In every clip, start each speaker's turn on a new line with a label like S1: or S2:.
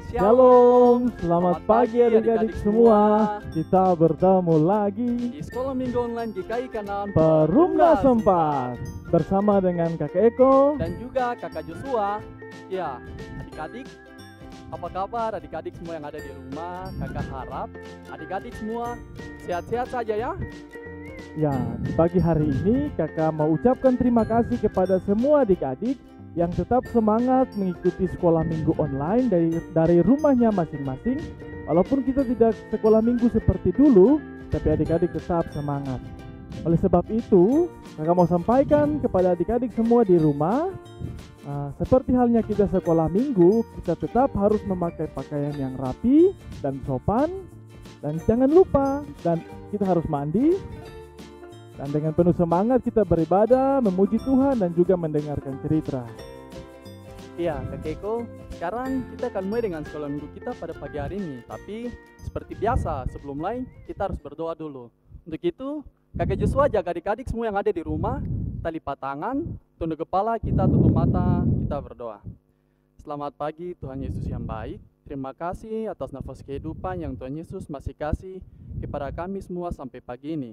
S1: Shalom, selamat pagi adik-adik semua. Kita bertemu lagi
S2: di Sekolah Minggu Online GKI Kanan
S1: Perumda Sempat bersama dengan Kakak Eko
S2: dan juga Kakak Joshua. Ya, adik-adik, apa kabar adik-adik semua yang ada di rumah? Kakak harap adik-adik semua sehat-sehat saja ya.
S1: Ya, di pagi hari ini kakak mau ucapkan terima kasih kepada semua adik-adik yang tetap semangat mengikuti sekolah minggu online dari rumahnya masing-masing. Walaupun kita tidak sekolah minggu seperti dulu, tapi adik-adik tetap semangat. Oleh sebab itu, kakak mau sampaikan kepada adik-adik semua di rumah, seperti halnya kita sekolah minggu, kita tetap harus memakai pakaian yang rapi dan sopan. Dan jangan lupa, dan kita harus mandi. Dan dengan penuh semangat kita beribadah, memuji Tuhan dan juga mendengarkan cerita.
S2: Iya, Kak Eko, sekarang kita akan mulai dengan sekolah minggu kita pada pagi hari ini. Tapi seperti biasa, sebelum mulai kita harus berdoa dulu. Untuk itu, Kakak Joshua jaga adik-adik semua yang ada di rumah, kita lipat tangan, tunduk kepala, kita tutup mata, kita berdoa. Selamat pagi Tuhan Yesus yang baik. Terima kasih atas nafas kehidupan yang Tuhan Yesus masih kasih kepada kami semua sampai pagi ini.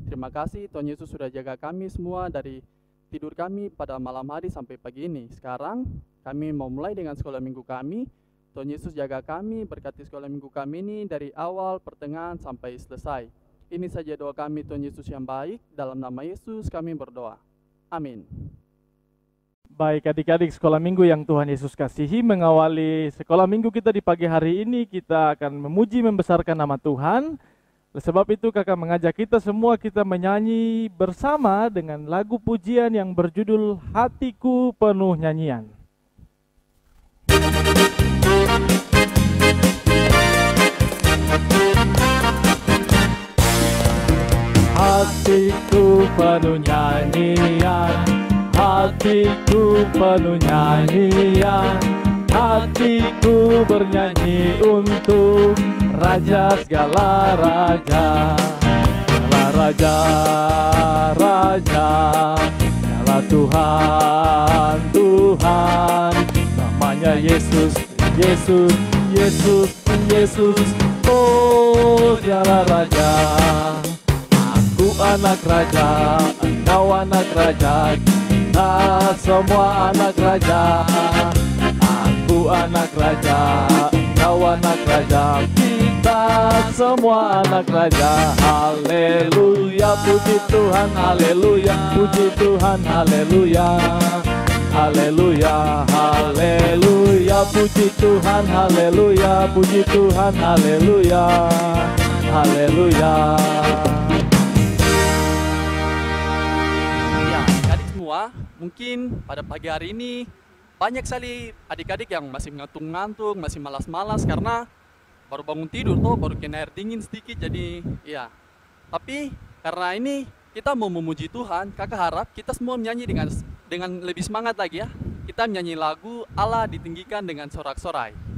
S2: Terima kasih Tuhan Yesus sudah jaga kami semua dari tidur kami pada malam hari sampai pagi ini. Sekarang kami mau mulai dengan sekolah minggu kami. Tuhan Yesus jaga kami, berkati sekolah minggu kami ini dari awal, pertengahan sampai selesai. Ini saja doa kami Tuhan Yesus yang baik. Dalam nama Yesus kami berdoa. Amin.
S1: Baik adik-adik sekolah minggu yang Tuhan Yesus kasihi, mengawali sekolah minggu kita di pagi hari ini kita akan memuji membesarkan nama Tuhan. Oleh sebab itu kakak mengajak kita semua kita menyanyi bersama dengan lagu pujian yang berjudul Hatiku Penuh Nyanyian. Hatiku penuh nyanyian, hatiku penuh nyanyian, hatiku bernyanyi untuk Raja segala raja, segala raja, raja, segala Tuhan, Tuhan, namanya Yesus, Yesus, Yesus, Yesus, oh segala raja. Aku anak raja, engkau anak raja, kita semua anak raja. Aku anak raja, engkau anak raja, kita semua anak raja. Haleluya, puji Tuhan, haleluya, puji Tuhan, haleluya. Haleluya, haleluya, puji Tuhan, haleluya, puji Tuhan, haleluya. Haleluya.
S2: Ya, adik-adik semua, mungkin pada pagi hari ini banyak sekali adik-adik yang masih ngantuk-ngantuk, masih malas-malas karena baru bangun tidur tuh, baru kena air dingin sedikit. Jadi ya, tapi karena ini kita mau memuji Tuhan, kakak harap kita semua menyanyi dengan lebih semangat lagi ya. Kita menyanyi lagu Allah ditinggikan dengan sorak-sorai.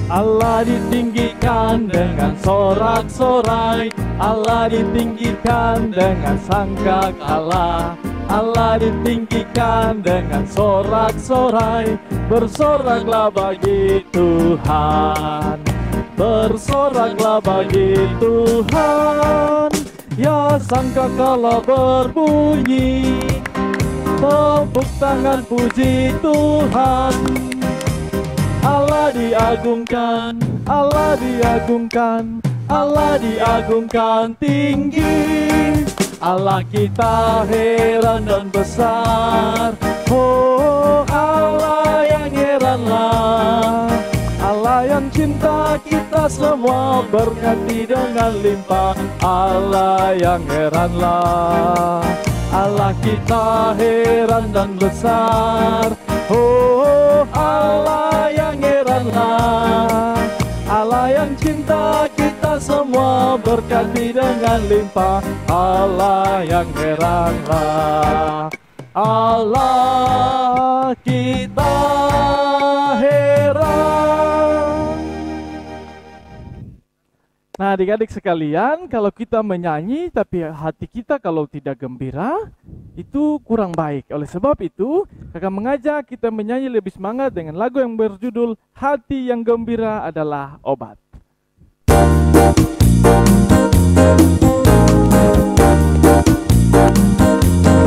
S1: Allah ditinggikan dengan sorak-sorai, Allah ditinggikan dengan sangkakala, Allah ditinggikan dengan sorak-sorai. Bersoraklah bagi Tuhan, bersoraklah bagi Tuhan. Ya sangkakala berbunyi, tepuk tangan puji Tuhan. Allah diagungkan, Allah diagungkan, Allah diagungkan tinggi. Allah kita heran dan besar, oh Allah yang heranlah. Allah yang cinta kita semua berkati dengan limpah. Allah yang heranlah, Allah kita heran dan besar, oh Allah yang heranlah. Allah yang cinta kita semua berkati dengan limpah. Allah yang heranlah, Allah kita heran. Nah Nah, adik-adik sekalian, kalau kita menyanyi tapi hati kita kalau tidak gembira, itu kurang baik. Oleh sebab itu, kakak mengajak kita menyanyi lebih semangat dengan lagu yang berjudul Hati yang Gembira Adalah Obat.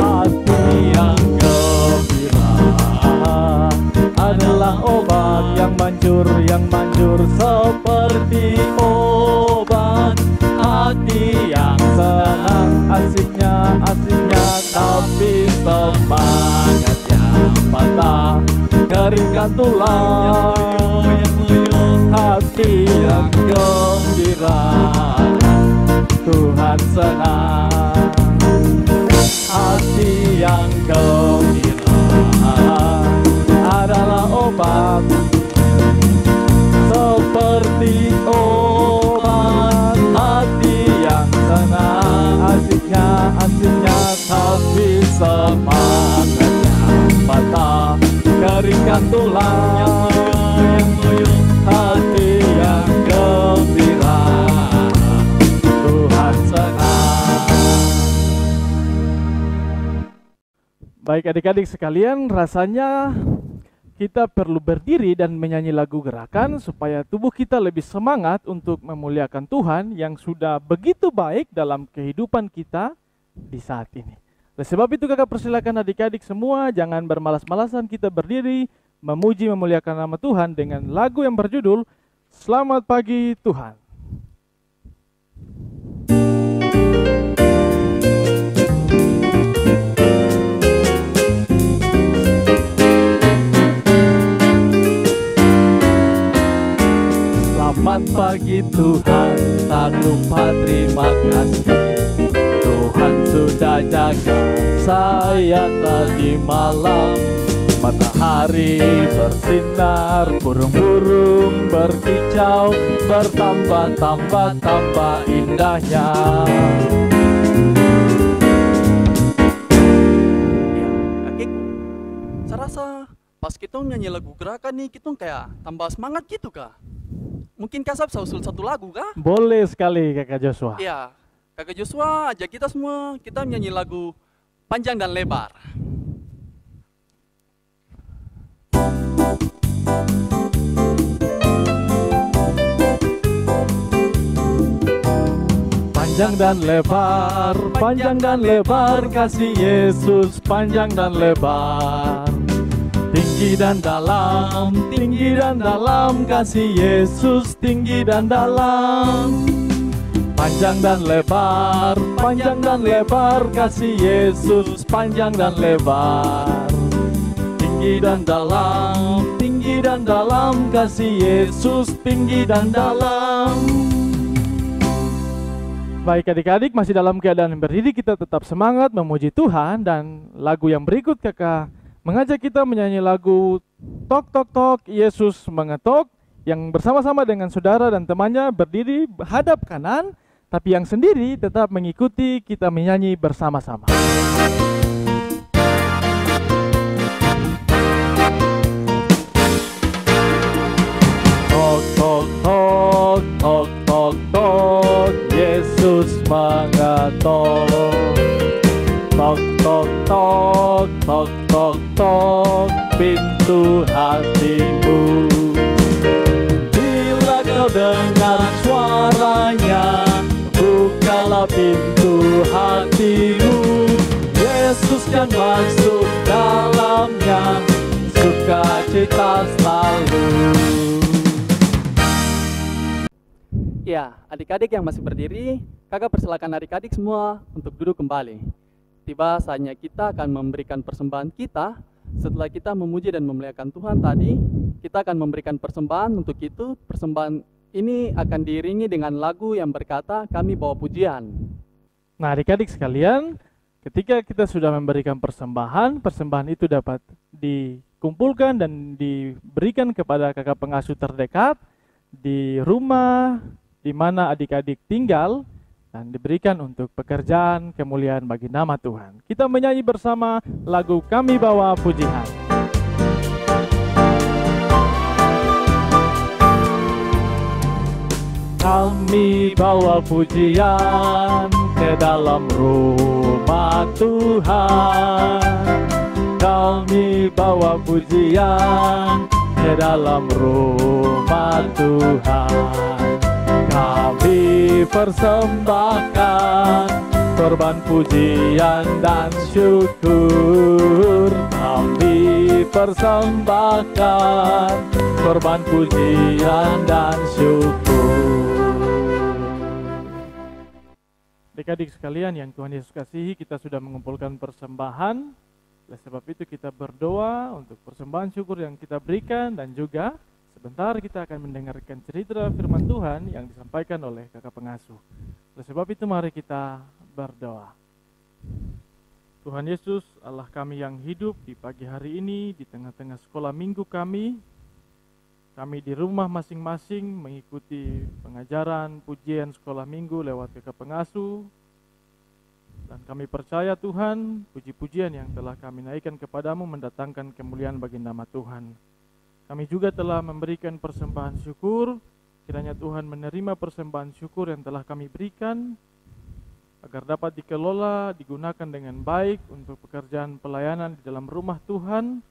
S1: Hati yang gembira adalah obat yang manjur seperti obat. Hati yang senang asiknya tapi semangatnya patah, keringkan tulang. Hati yang gembira Tuhan senang. Hati yang gembira adalah obat seperti obat. Hati yang senang asiknya tapi semangatnya patah, keringkan tulang. Hati yang gembira Tuhan senang. Baik adik-adik sekalian, rasanya kita perlu berdiri dan menyanyi lagu gerakan supaya tubuh kita lebih semangat untuk memuliakan Tuhan yang sudah begitu baik dalam kehidupan kita di saat ini. Oleh sebab itu kakak persilakan adik-adik semua jangan bermalas-malasan, kita berdiri memuji memuliakan nama Tuhan dengan lagu yang berjudul Selamat Pagi Tuhan. Selamat pagi Tuhan, tak lupa terima kasih. Tuhan sudah jaga saya tadi malam. Matahari bersinar, burung-burung berkicau, bertambah indahnya.
S2: Ya, kakekku, saya rasa pas kita nyanyi lagu gerakan nih, kita kayak tambah semangat gitu kah? Mungkin Kak bisa usul satu lagu kah?
S1: Boleh sekali Kakak Joshua.
S2: Iya, Kakak Joshua ajak kita semua, kita nyanyi lagu Panjang dan Lebar.
S1: Panjang dan lebar kasih Yesus, panjang dan lebar. Tinggi dan dalam kasih Yesus, tinggi dan dalam. Panjang dan lebar kasih Yesus, panjang dan lebar. Tinggi dan dalam kasih Yesus, tinggi dan dalam. Baik adik-adik, masih dalam keadaan berdiri, kita tetap semangat memuji Tuhan. Dan lagu yang berikut kakak mengajak kita menyanyi lagu Tok Tok Tok Yesus Mengetok, yang bersama-sama dengan saudara dan temannya berdiri hadap kanan, tapi yang sendiri tetap mengikuti kita menyanyi bersama-sama. Tok tok tok tok tok tok Yesus mengetok. Tok tok tok tok tok tok pintu hatimu. Bila kau dengar suaranya, bukalah pintu hatimu. Yesus kan masuk dalamnya, sukacita selalu.
S2: Ya, adik-adik yang masih berdiri, kakak persilakan adik-adik semua untuk duduk kembali. Tiba saatnya kita akan memberikan persembahan kita. Setelah kita memuji dan memuliakan Tuhan tadi, kita akan memberikan persembahan. Untuk itu, persembahan ini akan diiringi dengan lagu yang berkata, kami bawa pujian.
S1: Nah adik-adik sekalian, ketika kita sudah memberikan persembahan, persembahan itu dapat dikumpulkan dan diberikan kepada kakak pengasuh terdekat di rumah di mana adik-adik tinggal, dan diberikan untuk pekerjaan kemuliaan bagi nama Tuhan. Kita menyanyi bersama lagu Kami Bawa Pujian. Kami bawa pujian ke dalam rumah Tuhan. Kami bawa pujian ke dalam rumah Tuhan. Kami persembahkan korban pujian dan syukur. Kami persembahkan korban pujian dan syukur. Adik-adik sekalian yang Tuhan Yesus kasihi, kita sudah mengumpulkan persembahan. Oleh sebab itu kita berdoa untuk persembahan syukur yang kita berikan, dan juga sebentar kita akan mendengarkan cerita firman Tuhan yang disampaikan oleh kakak pengasuh. Oleh sebab itu mari kita berdoa. Tuhan Yesus, Allah kami yang hidup di pagi hari ini, di tengah-tengah sekolah minggu kami di rumah masing-masing mengikuti pengajaran pujian sekolah minggu lewat kakak pengasuh. Dan kami percaya Tuhan, puji-pujian yang telah kami naikkan kepadamu mendatangkan kemuliaan bagi nama Tuhan. Kami juga telah memberikan persembahan syukur, kiranya Tuhan menerima persembahan syukur yang telah kami berikan, agar dapat dikelola, digunakan dengan baik untuk pekerjaan pelayanan di dalam rumah Tuhan,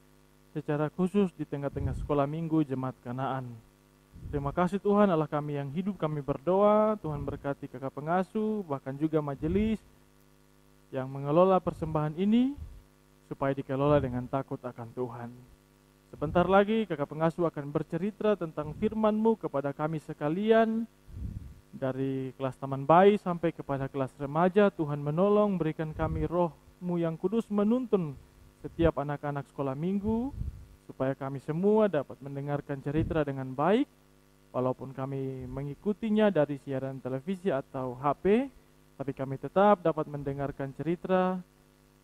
S1: secara khusus di tengah-tengah sekolah minggu Jemaat Kanaan. Terima kasih Tuhan, Allah kami yang hidup, kami berdoa, Tuhan berkati kakak pengasuh, bahkan juga majelis yang mengelola persembahan ini, supaya dikelola dengan takut akan Tuhan. Sebentar lagi kakak pengasuh akan bercerita tentang firman-Mu kepada kami sekalian, dari kelas taman bayi sampai kepada kelas remaja. Tuhan menolong, berikan kami Roh-Mu yang kudus menuntun setiap anak-anak sekolah minggu, supaya kami semua dapat mendengarkan cerita dengan baik, walaupun kami mengikutinya dari siaran televisi atau HP, tapi kami tetap dapat mendengarkan cerita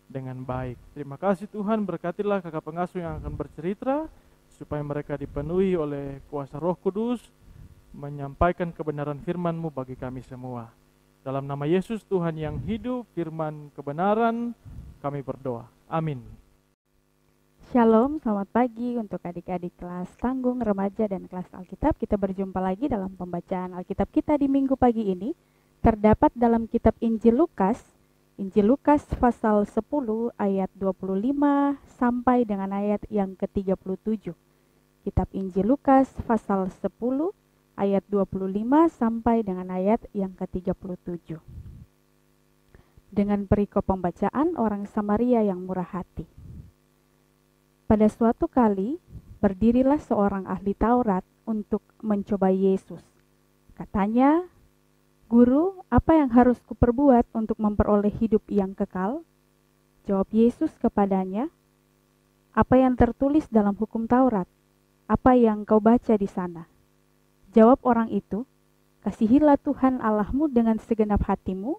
S1: dengan baik. Terima kasih Tuhan, berkatilah kakak pengasuh yang akan bercerita, supaya mereka dipenuhi oleh kuasa Roh Kudus, menyampaikan kebenaran firman-Mu bagi kami semua. Dalam nama Yesus Tuhan yang hidup, firman kebenaran, kami berdoa. Amin.
S3: Shalom, selamat pagi untuk adik-adik kelas tanggung, remaja, dan kelas Alkitab. Kita berjumpa lagi dalam pembacaan Alkitab kita di minggu pagi ini. Terdapat dalam kitab Injil Lukas pasal 10 ayat 25 sampai dengan ayat yang ke-37. Kitab Injil Lukas pasal 10 ayat 25 sampai dengan ayat yang ke-37. Dengan perikop pembacaan orang Samaria yang murah hati. Pada suatu kali, berdirilah seorang ahli Taurat untuk mencoba Yesus. Katanya, "Guru, apa yang harus kuperbuat untuk memperoleh hidup yang kekal?" Jawab Yesus kepadanya, "Apa yang tertulis dalam hukum Taurat? Apa yang kau baca di sana?" Jawab orang itu, "Kasihilah Tuhan Allahmu dengan segenap hatimu,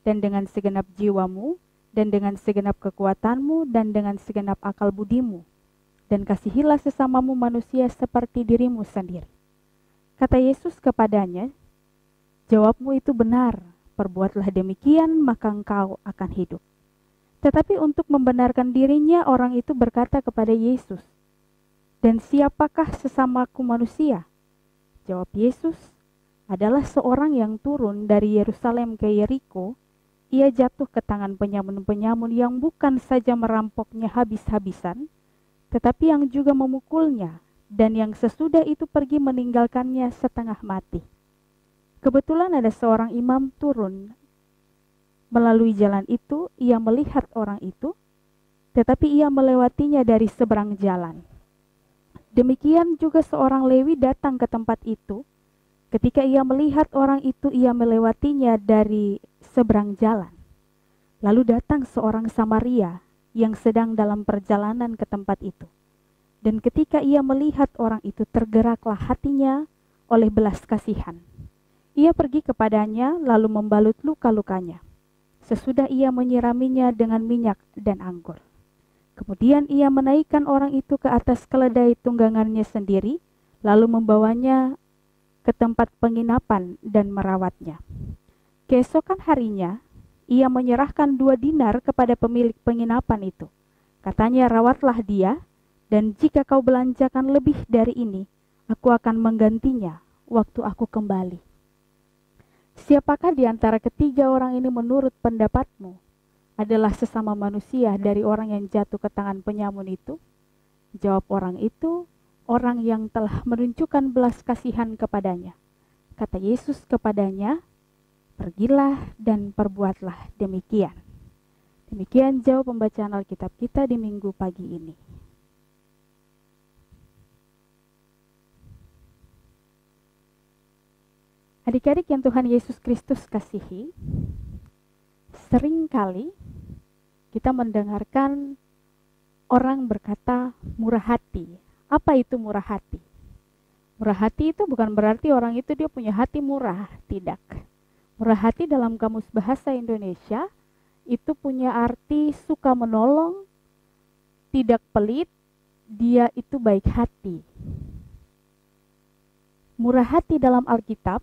S3: dan dengan segenap jiwamu, dan dengan segenap kekuatanmu, dan dengan segenap akal budimu. Dan kasihilah sesamamu manusia seperti dirimu sendiri." Kata Yesus kepadanya, "Jawabmu itu benar, perbuatlah demikian, maka engkau akan hidup." Tetapi untuk membenarkan dirinya, orang itu berkata kepada Yesus, "Dan siapakah sesamaku manusia?" Jawab Yesus, "Adalah seorang yang turun dari Yerusalem ke Yeriko. Ia jatuh ke tangan penyamun-penyamun yang bukan saja merampoknya habis-habisan, tetapi yang juga memukulnya, dan yang sesudah itu pergi meninggalkannya setengah mati. Kebetulan ada seorang imam turun melalui jalan itu. Ia melihat orang itu, tetapi ia melewatinya dari seberang jalan. Demikian juga seorang Lewi datang ke tempat itu. Ketika ia melihat orang itu, ia melewatinya dari seberang jalan. Lalu datang seorang Samaria yang sedang dalam perjalanan ke tempat itu. Dan ketika ia melihat orang itu, tergeraklah hatinya oleh belas kasihan. Ia pergi kepadanya lalu membalut luka-lukanya. Sesudah ia menyiraminya dengan minyak dan anggur. Kemudian ia menaikkan orang itu ke atas keledai tunggangannya sendiri, lalu membawanya ke tempat penginapan dan merawatnya. Keesokan harinya, ia menyerahkan 2 dinar kepada pemilik penginapan itu. Katanya, "Rawatlah dia, dan jika kau belanjakan lebih dari ini, aku akan menggantinya waktu aku kembali." Siapakah di antara ketiga orang ini menurut pendapatmu adalah sesama manusia dari orang yang jatuh ke tangan penyamun itu? Jawab orang itu, orang yang telah menunjukkan belas kasihan kepadanya. Kata Yesus kepadanya, pergilah dan perbuatlah demikian. Demikian jauh pembacaan Alkitab kita di minggu pagi ini. Adik-adik yang Tuhan Yesus Kristus kasihi, seringkali kita mendengarkan orang berkata murah hati. Apa itu murah hati? Murah hati itu bukan berarti orang itu dia punya hati murah, tidak. Murah hati dalam kamus bahasa Indonesia itu punya arti suka menolong, tidak pelit, dia itu baik hati. Murah hati dalam Alkitab,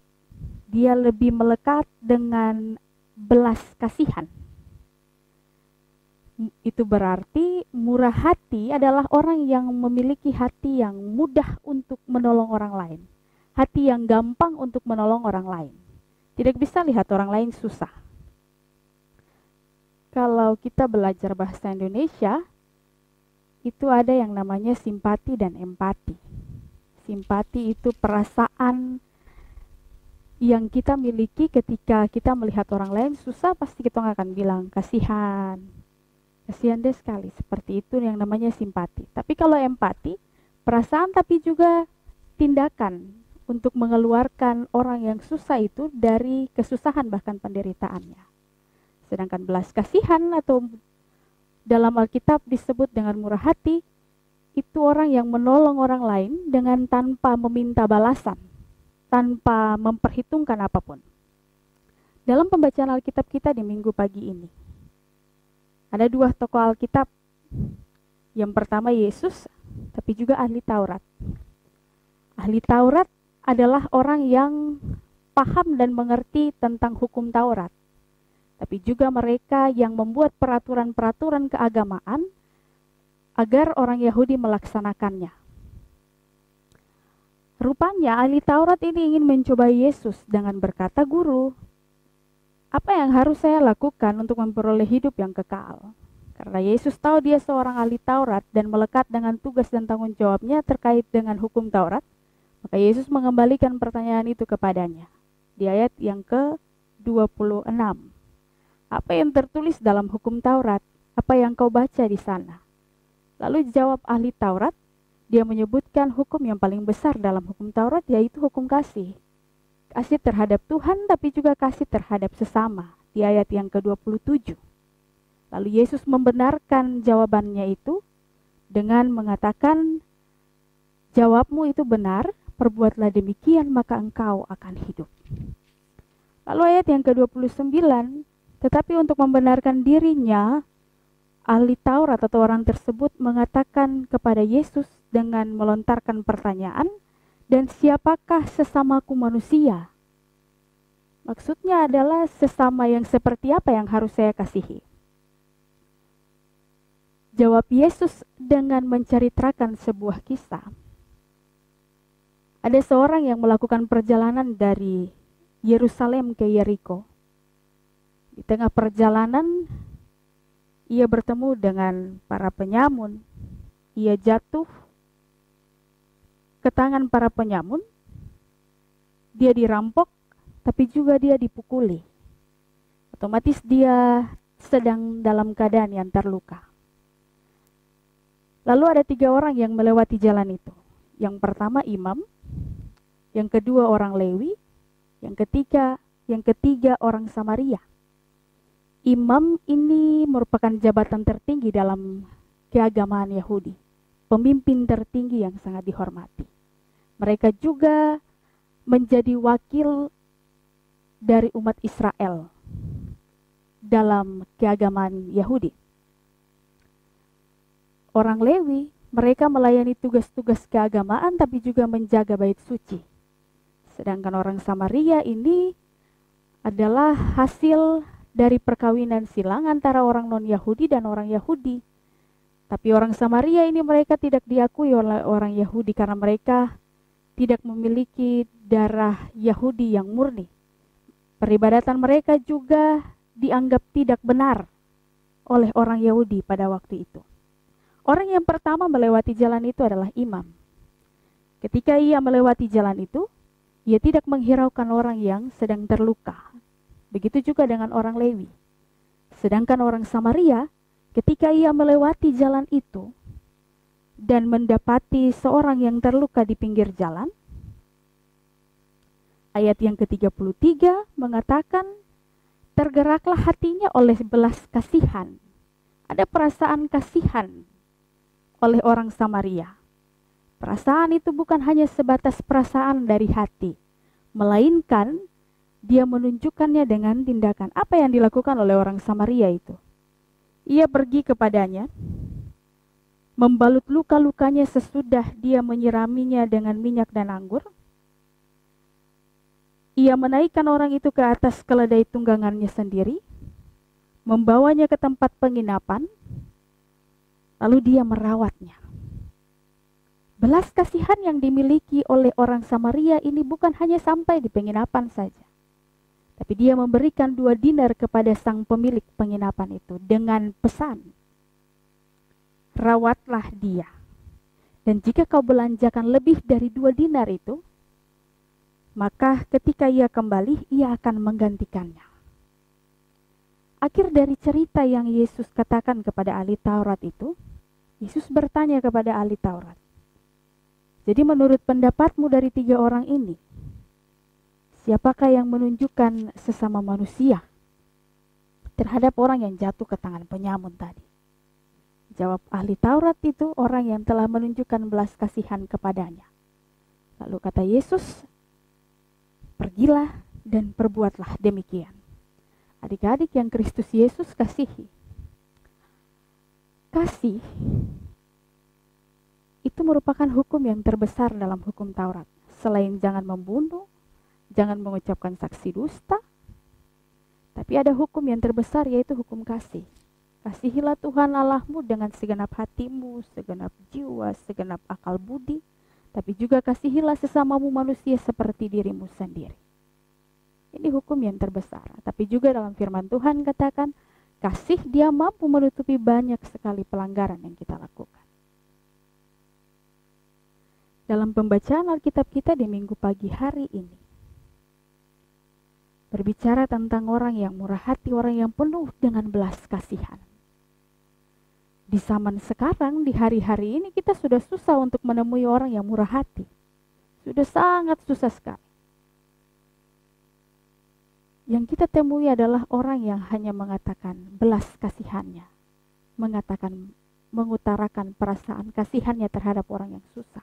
S3: dia lebih melekat dengan belas kasihan. Itu berarti murah hati adalah orang yang memiliki hati yang mudah untuk menolong orang lain. Hati yang gampang untuk menolong orang lain. Tidak bisa lihat orang lain susah. Kalau kita belajar bahasa Indonesia, itu ada yang namanya simpati dan empati. Simpati itu perasaan yang kita miliki ketika kita melihat orang lain susah, pasti kita akan bilang kasihan. Kasihan deh sekali, seperti itu yang namanya simpati. Tapi kalau empati, perasaan tapi juga tindakan untuk mengeluarkan orang yang susah itu dari kesusahan bahkan penderitaannya. Sedangkan belas kasihan atau dalam Alkitab disebut dengan murah hati, itu orang yang menolong orang lain dengan tanpa meminta balasan, tanpa memperhitungkan apapun. Dalam pembacaan Alkitab kita di minggu pagi ini, ada dua tokoh Alkitab. Yang pertama Yesus, tapi juga ahli Taurat. Ahli Taurat adalah orang yang paham dan mengerti tentang hukum Taurat. Tapi juga mereka yang membuat peraturan-peraturan keagamaan agar orang Yahudi melaksanakannya. Rupanya ahli Taurat ini ingin mencoba Yesus dengan berkata, "Guru, apa yang harus saya lakukan untuk memperoleh hidup yang kekal?" Karena Yesus tahu dia seorang ahli Taurat dan melekat dengan tugas dan tanggung jawabnya terkait dengan hukum Taurat, maka Yesus mengembalikan pertanyaan itu kepadanya. Di ayat yang ke-26. Apa yang tertulis dalam hukum Taurat? Apa yang kau baca di sana? Lalu jawab ahli Taurat, dia menyebutkan hukum yang paling besar dalam hukum Taurat, yaitu hukum kasih. Kasih terhadap Tuhan, tapi juga kasih terhadap sesama, di ayat yang ke-27. Lalu Yesus membenarkan jawabannya itu dengan mengatakan, jawabmu itu benar, perbuatlah demikian, maka engkau akan hidup. Lalu ayat yang ke-29, tetapi untuk membenarkan dirinya, ahli Taurat atau orang tersebut mengatakan kepada Yesus dengan melontarkan pertanyaan, dan siapakah sesamaku manusia? Maksudnya adalah sesama yang seperti apa yang harus saya kasihi? Jawab Yesus dengan menceritakan sebuah kisah. Ada seorang yang melakukan perjalanan dari Yerusalem ke Yeriko. Di tengah perjalanan, ia bertemu dengan para penyamun. Ia jatuh ke tangan para penyamun. Dia dirampok, tapi juga dia dipukuli. Otomatis dia sedang dalam keadaan yang terluka. Lalu ada 3 orang yang melewati jalan itu. Yang pertama imam, yang kedua orang Lewi, yang ketiga orang Samaria. Imam ini merupakan jabatan tertinggi dalam keagamaan Yahudi, pemimpin tertinggi yang sangat dihormati. Mereka juga menjadi wakil dari umat Israel dalam keagamaan Yahudi. Orang Lewi, mereka melayani tugas-tugas keagamaan tapi juga menjaga bait suci. Sedangkan orang Samaria ini adalah hasil dari perkawinan silang antara orang non-Yahudi dan orang Yahudi. Tapi orang Samaria ini mereka tidak diakui oleh orang Yahudi karena mereka tidak memiliki darah Yahudi yang murni. Peribadatan mereka juga dianggap tidak benar oleh orang Yahudi pada waktu itu. Orang yang pertama melewati jalan itu adalah imam. Ketika ia melewati jalan itu, ia tidak menghiraukan orang yang sedang terluka. Begitu juga dengan orang Lewi. Sedangkan orang Samaria, ketika ia melewati jalan itu dan mendapati seorang yang terluka di pinggir jalan, ayat yang ke-33 mengatakan, tergeraklah hatinya oleh belas kasihan. Ada perasaan kasihan oleh orang Samaria. Perasaan itu bukan hanya sebatas perasaan dari hati, melainkan dia menunjukkannya dengan tindakan. Apa yang dilakukan oleh orang Samaria itu? Ia pergi kepadanya, membalut luka-lukanya sesudah dia menyiraminya dengan minyak dan anggur. Ia menaikkan orang itu ke atas keledai tunggangannya sendiri, membawanya ke tempat penginapan, lalu dia merawatnya. Belas kasihan yang dimiliki oleh orang Samaria ini bukan hanya sampai di penginapan saja, tapi dia memberikan 2 dinar kepada sang pemilik penginapan itu dengan pesan, rawatlah dia. Dan jika kau belanjakan lebih dari 2 dinar itu, maka ketika ia kembali, ia akan menggantikannya. Akhir dari cerita yang Yesus katakan kepada ahli Taurat itu, Yesus bertanya kepada ahli Taurat, jadi menurut pendapatmu dari 3 orang ini, siapakah yang menunjukkan sesama manusia terhadap orang yang jatuh ke tangan penyamun tadi? Jawab ahli Taurat itu, orang yang telah menunjukkan belas kasihan kepadanya. Lalu kata Yesus, pergilah dan perbuatlah demikian. Adik-adik yang Kristus Yesus kasihi, kasih itu merupakan hukum yang terbesar dalam hukum Taurat. Selain jangan membunuh, jangan mengucapkan saksi dusta, tapi ada hukum yang terbesar, yaitu hukum kasih. Kasihilah Tuhan Allahmu dengan segenap hatimu, segenap jiwa, segenap akal budi, tapi juga kasihilah sesamamu manusia seperti dirimu sendiri. Ini hukum yang terbesar. Tapi juga dalam firman Tuhan katakan, kasih dia mampu menutupi banyak sekali pelanggaran yang kita lakukan. Dalam pembacaan Alkitab kita di minggu pagi hari ini, berbicara tentang orang yang murah hati, orang yang penuh dengan belas kasihan. Di zaman sekarang, di hari-hari ini, kita sudah susah untuk menemui orang yang murah hati. Sudah sangat susah sekali. Yang kita temui adalah orang yang hanya mengatakan belas kasihannya, mengutarakan perasaan kasihannya terhadap orang yang susah.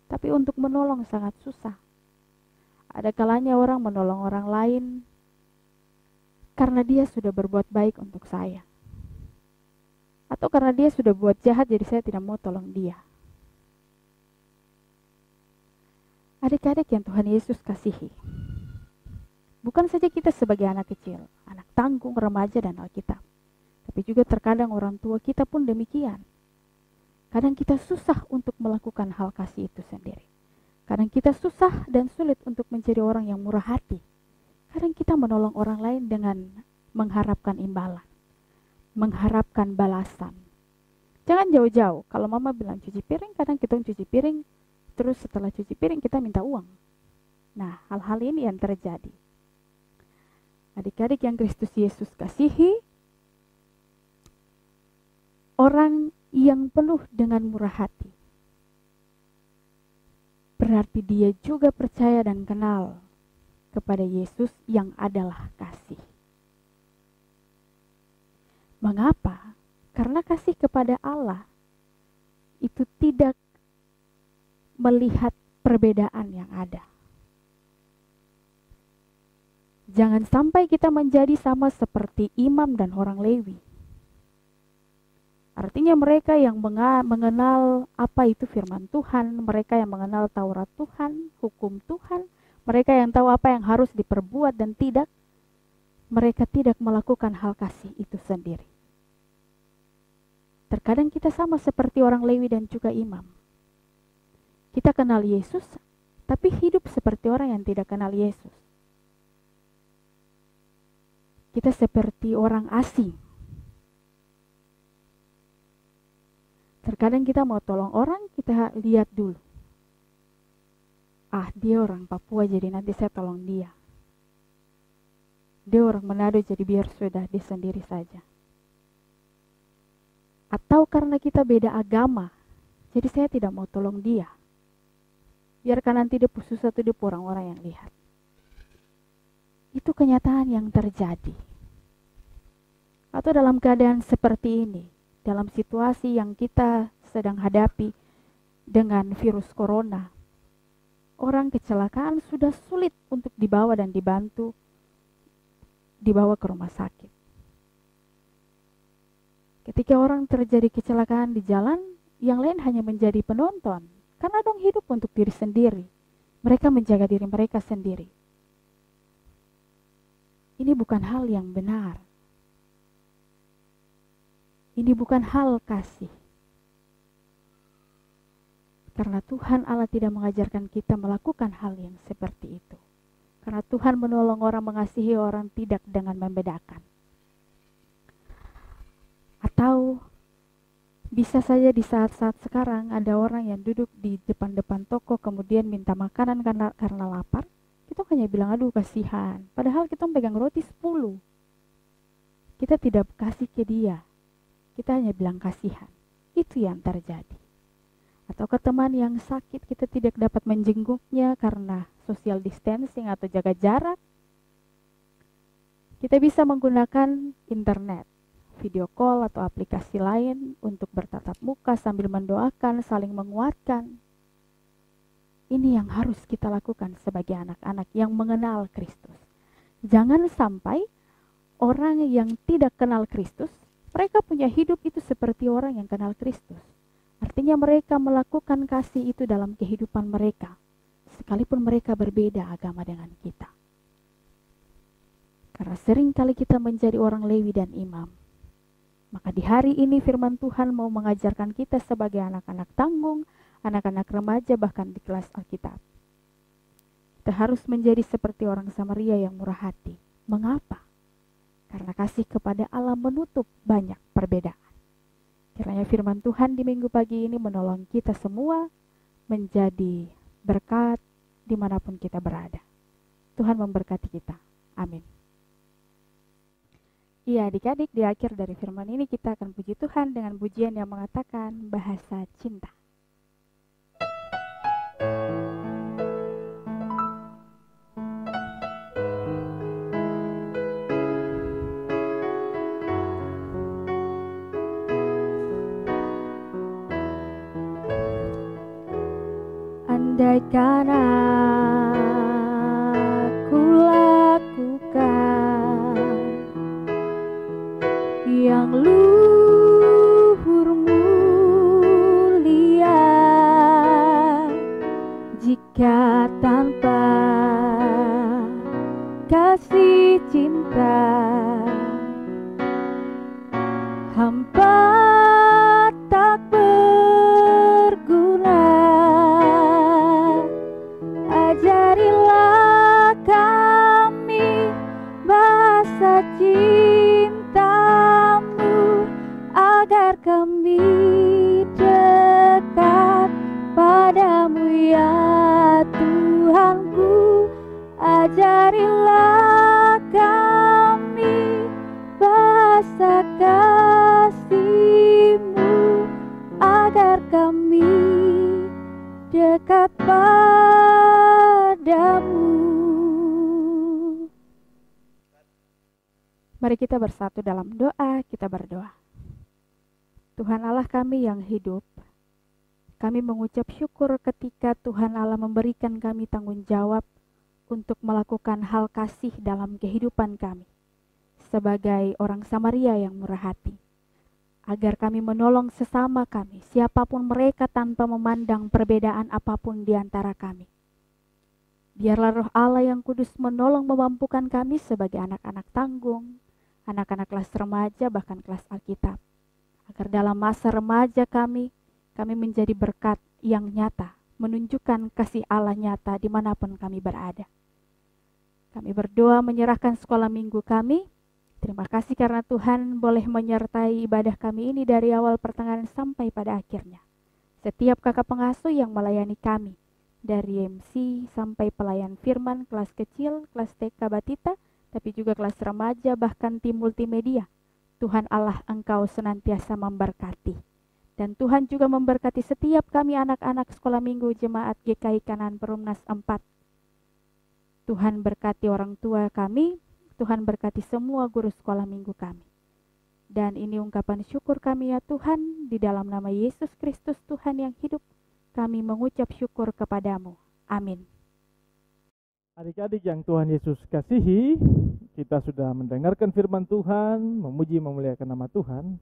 S3: Tapi untuk menolong sangat susah. Ada kalanya orang menolong orang lain karena dia sudah berbuat baik untuk saya. Atau karena dia sudah buat jahat, jadi saya tidak mau tolong dia. Adik-adik yang Tuhan Yesus kasihi, bukan saja kita sebagai anak kecil, anak tanggung, remaja, dan Alkitab, tapi juga terkadang orang tua kita pun demikian. Kadang kita susah untuk melakukan hal kasih itu sendiri. Kadang kita susah dan sulit untuk menjadi orang yang murah hati. Kadang kita menolong orang lain dengan mengharapkan imbalan, mengharapkan balasan. Jangan jauh-jauh, kalau mama bilang cuci piring, kadang kita cuci piring, terus setelah cuci piring kita minta uang. Nah, hal-hal ini yang terjadi. Adik-adik yang Kristus Yesus kasihi, orang yang penuh dengan murah hati, berarti dia juga percaya dan kenal kepada Yesus yang adalah kasih. Mengapa? Karena kasih kepada Allah itu tidak melihat perbedaan yang ada. Jangan sampai kita menjadi sama seperti imam dan orang Lewi. Artinya mereka yang mengenal apa itu firman Tuhan, mereka yang mengenal Taurat Tuhan, hukum Tuhan, mereka yang tahu apa yang harus diperbuat dan tidak, mereka tidak melakukan hal kasih itu sendiri. Terkadang kita sama seperti orang Lewi dan juga imam. Kita kenal Yesus, tapi hidup seperti orang yang tidak kenal Yesus. Kita seperti orang asing. Terkadang kita mau tolong orang, kita lihat dulu. Ah, dia orang Papua, jadi nanti saya tolong dia. Dia orang Manado, jadi biar sudah dia sendiri saja. Atau karena kita beda agama, jadi saya tidak mau tolong dia. Biarkan nanti dia susah tuh dia orang-orang yang lihat. Itu kenyataan yang terjadi. Atau dalam keadaan seperti ini, dalam situasi yang kita sedang hadapi dengan virus corona, orang kecelakaan sudah sulit untuk dibawa dan dibawa ke rumah sakit. Ketika orang terjadi kecelakaan di jalan, yang lain hanya menjadi penonton, karena dong hidup untuk diri sendiri. Mereka menjaga diri mereka sendiri. Ini bukan hal yang benar. Ini bukan hal kasih. Karena Tuhan Allah tidak mengajarkan kita melakukan hal yang seperti itu. Karena Tuhan menolong orang, mengasihi orang tidak dengan membedakan. Atau bisa saja di saat-saat sekarang ada orang yang duduk di depan-depan toko kemudian minta makanan karena lapar. Kita hanya bilang, aduh kasihan. Padahal kita pegang roti 10. Kita tidak kasih ke dia. Kita hanya bilang kasihan. Itu yang terjadi. Atau ke teman yang sakit kita tidak dapat menjenguknya karena social distancing atau jaga jarak. Kita bisa menggunakan internet, video call atau aplikasi lain untuk bertatap muka sambil mendoakan, saling menguatkan. Ini yang harus kita lakukan sebagai anak-anak yang mengenal Kristus. Jangan sampai orang yang tidak kenal Kristus, mereka punya hidup itu seperti orang yang kenal Kristus. Artinya mereka melakukan kasih itu dalam kehidupan mereka, sekalipun mereka berbeda agama dengan kita. Karena sering kali kita menjadi orang Lewi dan imam. Maka di hari ini firman Tuhan mau mengajarkan kita sebagai anak-anak tanggung, anak-anak remaja bahkan di kelas Alkitab. Kita harus menjadi seperti orang Samaria yang murah hati. Mengapa? Karena kasih kepada Allah menutup banyak perbedaan. Kiranya firman Tuhan di minggu pagi ini menolong kita semua menjadi berkat dimanapun kita berada. Tuhan memberkati kita. Amin. Iya, adik-adik, di akhir dari firman ini kita akan puji Tuhan dengan pujian yang mengatakan bahasa cinta. Andaikan aku lakukan yang luhur mulia, jika tanpa kasih cinta hampa tak berguna. Ajarilah kami bahasa cinta-Mu agar kami dekat padamu ya Tuhanku. Ajarilah kami bahasa kasih-Mu agar kami dekat padamu. Mari kita bersatu dalam doa, kita berdoa. Tuhan Allah kami yang hidup, kami mengucap syukur ketika Tuhan Allah memberikan kami tanggung jawab untuk melakukan hal kasih dalam kehidupan kami sebagai orang Samaria yang murah hati, agar kami menolong sesama kami, siapapun mereka tanpa memandang perbedaan apapun di antara kami. Biarlah Roh Allah yang kudus menolong memampukan kami sebagai anak-anak tanggung, anak-anak kelas remaja bahkan kelas Alkitab, agar dalam masa remaja kami menjadi berkat yang nyata, menunjukkan kasih Allah nyata dimanapun kami berada. Kami berdoa menyerahkan sekolah minggu kami Terima kasih karena Tuhan boleh menyertai ibadah kami ini dari awal pertengahan sampai pada akhirnya. Setiap kakak pengasuh yang melayani kami, dari MC sampai pelayan firman, kelas kecil, kelas TK Batita, tapi juga kelas remaja, bahkan tim multimedia. Tuhan Allah, Engkau senantiasa memberkati. Dan Tuhan juga memberkati setiap kami anak-anak sekolah minggu Jemaat GKI Kanan Perumnas 4. Tuhan berkati orang tua kami, Tuhan berkati semua guru sekolah minggu kami. Dan ini ungkapan syukur kami ya Tuhan, di dalam nama Yesus Kristus Tuhan yang hidup, kami mengucap syukur kepadamu. Amin.
S1: Adik-adik yang Tuhan Yesus kasihi, kita sudah mendengarkan firman Tuhan, memuji memuliakan nama Tuhan.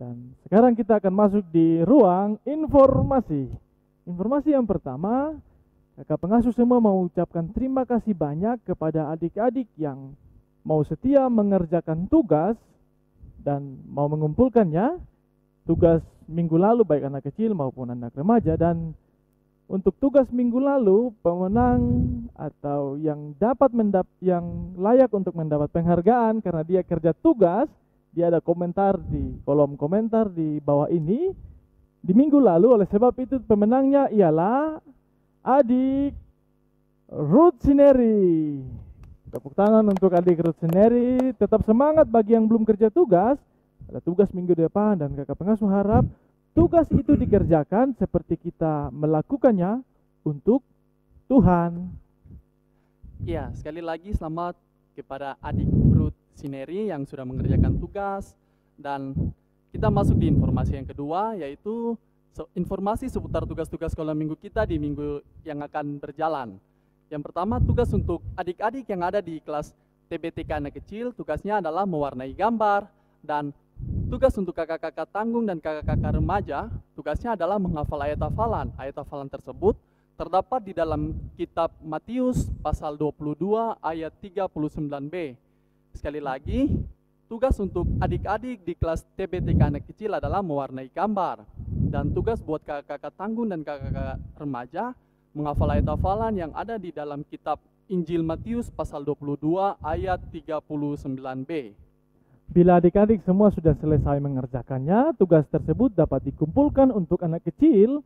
S1: Dan sekarang kita akan masuk di ruang informasi. Informasi yang pertama, kakak pengasuh semua mengucapkan terima kasih banyak kepada adik-adik yang mau setia mengerjakan tugas dan mau mengumpulkannya, tugas minggu lalu baik anak kecil maupun anak remaja. Dan untuk tugas minggu lalu, pemenang atau yang yang layak untuk mendapat penghargaan karena dia kerja tugas, dia ada komentar di kolom komentar di bawah ini di minggu lalu. Oleh sebab itu pemenangnya ialah adik Ruth Sineri. Tepuk tangan untuk adik Ruth Sineri. Tetap semangat bagi yang belum kerja tugas. Ada tugas minggu depan dan kakak pengasuh harap tugas itu dikerjakan seperti kita melakukannya untuk Tuhan.
S2: Ya, sekali lagi selamat kepada adik Ruth Sineri yang sudah mengerjakan tugas. Dan kita masuk di informasi yang kedua, yaitu informasi seputar tugas-tugas sekolah minggu kita di minggu yang akan berjalan. Yang pertama, tugas untuk adik-adik yang ada di kelas TBTK anak kecil, tugasnya adalah mewarnai gambar. Dan tugas untuk kakak-kakak tanggung dan kakak-kakak remaja, tugasnya adalah menghafal ayat hafalan. Ayat hafalan tersebut terdapat di dalam kitab Matius pasal 22 ayat 39b. Sekali lagi, tugas untuk adik-adik di kelas TBTK anak kecil adalah mewarnai gambar. Dan tugas buat kakak-kakak tanggung dan kakak-kakak remaja menghafal ayat hafalan yang ada di dalam kitab Injil Matius pasal 22 ayat 39b.
S1: Bila adik-adik semua sudah selesai mengerjakannya, tugas tersebut dapat dikumpulkan untuk anak kecil,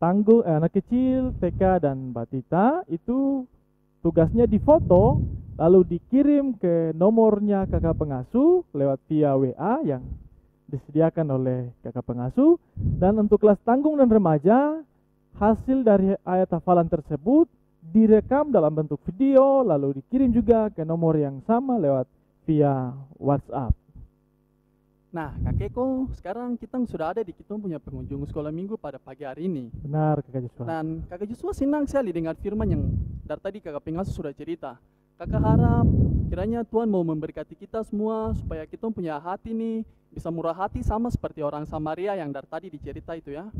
S1: anak kecil, TK dan Batita. Itu tugasnya difoto, lalu dikirim ke nomornya kakak pengasuh lewat via WA yang disediakan oleh kakak pengasuh. Dan untuk kelas tanggung dan remaja, hasil dari ayat hafalan tersebut direkam dalam bentuk video, lalu dikirim juga ke nomor yang sama lewat via WhatsApp.
S2: Nah, kakekku, sekarang kita sudah ada di kita punya pengunjung sekolah minggu pada pagi hari ini.
S1: Benar, kakak Joshua.
S2: Dan kakak Joshua senang sekali dengar firman yang dari tadi kakak pengasuh sudah cerita. Kakak harap kiranya Tuhan mau memberkati kita semua supaya kita punya hati nih bisa murah hati sama seperti orang Samaria yang dari tadi dicerita itu ya.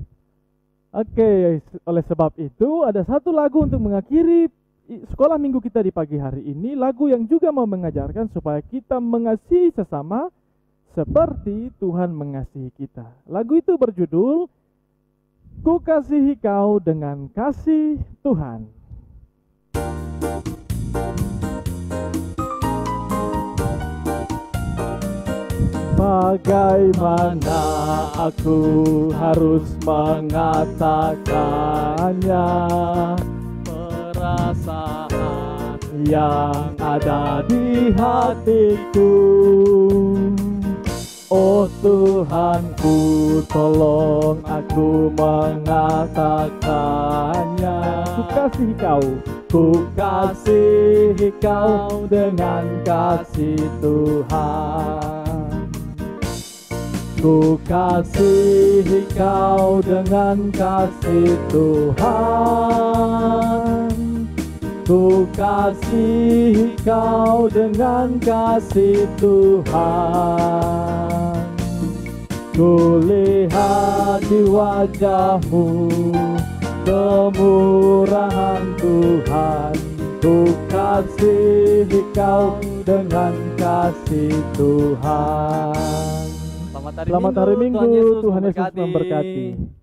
S1: Oke, oleh sebab itu ada satu lagu untuk mengakhiri sekolah minggu kita di pagi hari ini. Lagu yang juga mau mengajarkan supaya kita mengasihi sesama seperti Tuhan mengasihi kita. Lagu itu berjudul Ku Kasihi Kau Dengan Kasih Tuhan. Bagaimana aku harus mengatakannya, perasaan yang ada di hatiku. Oh Tuhanku, tolong aku mengatakannya. Ku kasihi kau, ku kasihi kau dengan kasih Tuhan. Ku kasihi kau dengan kasih Tuhan. Ku kasihi kau dengan kasih Tuhan. Ku lihat di wajahmu kemurahan Tuhan. Ku kasihi kau dengan kasih Tuhan.
S2: Selamat hari Minggu,
S1: Tuhan Yesus memberkati.